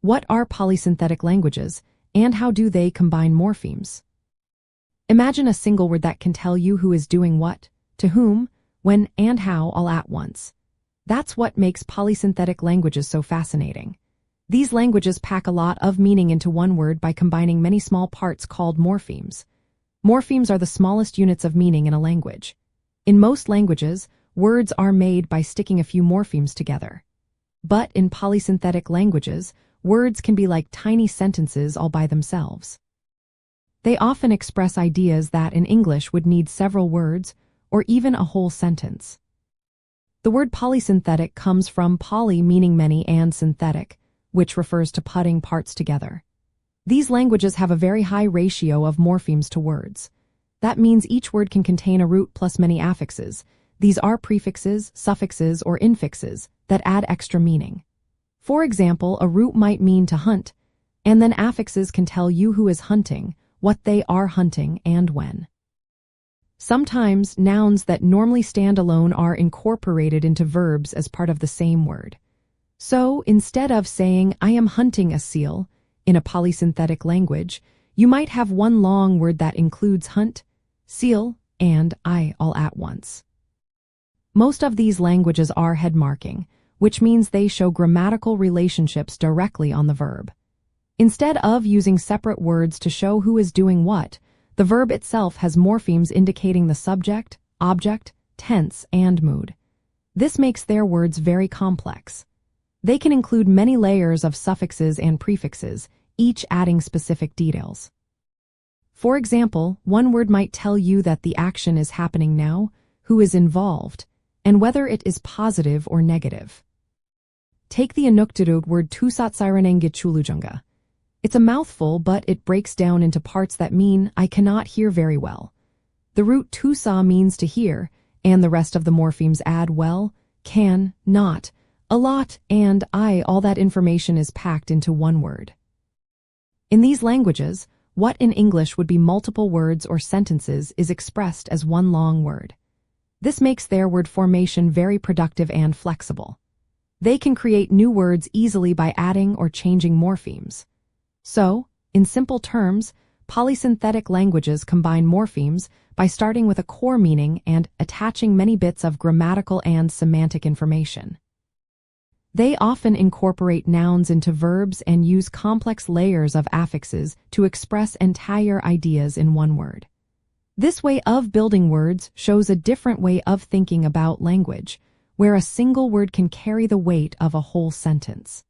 What are polysynthetic languages, and how do they combine morphemes? Imagine a single word that can tell you who is doing what, to whom, when, and how all at once. That's what makes polysynthetic languages so fascinating. These languages pack a lot of meaning into one word by combining many small parts called morphemes. Morphemes are the smallest units of meaning in a language. In most languages, words are made by sticking a few morphemes together. But in polysynthetic languages, words can be like tiny sentences all by themselves. They often express ideas that in English would need several words or even a whole sentence. The word polysynthetic comes from poly meaning many and synthetic, which refers to putting parts together. These languages have a very high ratio of morphemes to words. That means each word can contain a root plus many affixes. These are prefixes, suffixes, or infixes that add extra meaning. For example, a root might mean to hunt, and then affixes can tell you who is hunting, what they are hunting, and when. Sometimes, nouns that normally stand alone are incorporated into verbs as part of the same word. So, instead of saying, "I am hunting a seal," in a polysynthetic language, you might have one long word that includes hunt, seal, and I all at once. Most of these languages are head-marking, which means they show grammatical relationships directly on the verb. Instead of using separate words to show who is doing what, the verb itself has morphemes indicating the subject, object, tense, and mood. This makes their words very complex. They can include many layers of suffixes and prefixes, each adding specific details. For example, one word might tell you that the action is happening now, who is involved, and whether it is positive or negative. Take the Inuktitut word Tusatsaranengichulujunga. It's a mouthful, but it breaks down into parts that mean I cannot hear very well. The root tusa means to hear, and the rest of the morphemes add well, can, not, a lot, and I. All that information is packed into one word. In these languages, what in English would be multiple words or sentences is expressed as one long word. This makes their word formation very productive and flexible. They can create new words easily by adding or changing morphemes. So, in simple terms, polysynthetic languages combine morphemes by starting with a core meaning and attaching many bits of grammatical and semantic information. They often incorporate nouns into verbs and use complex layers of affixes to express entire ideas in one word. This way of building words shows a different way of thinking about language, where a single word can carry the weight of a whole sentence.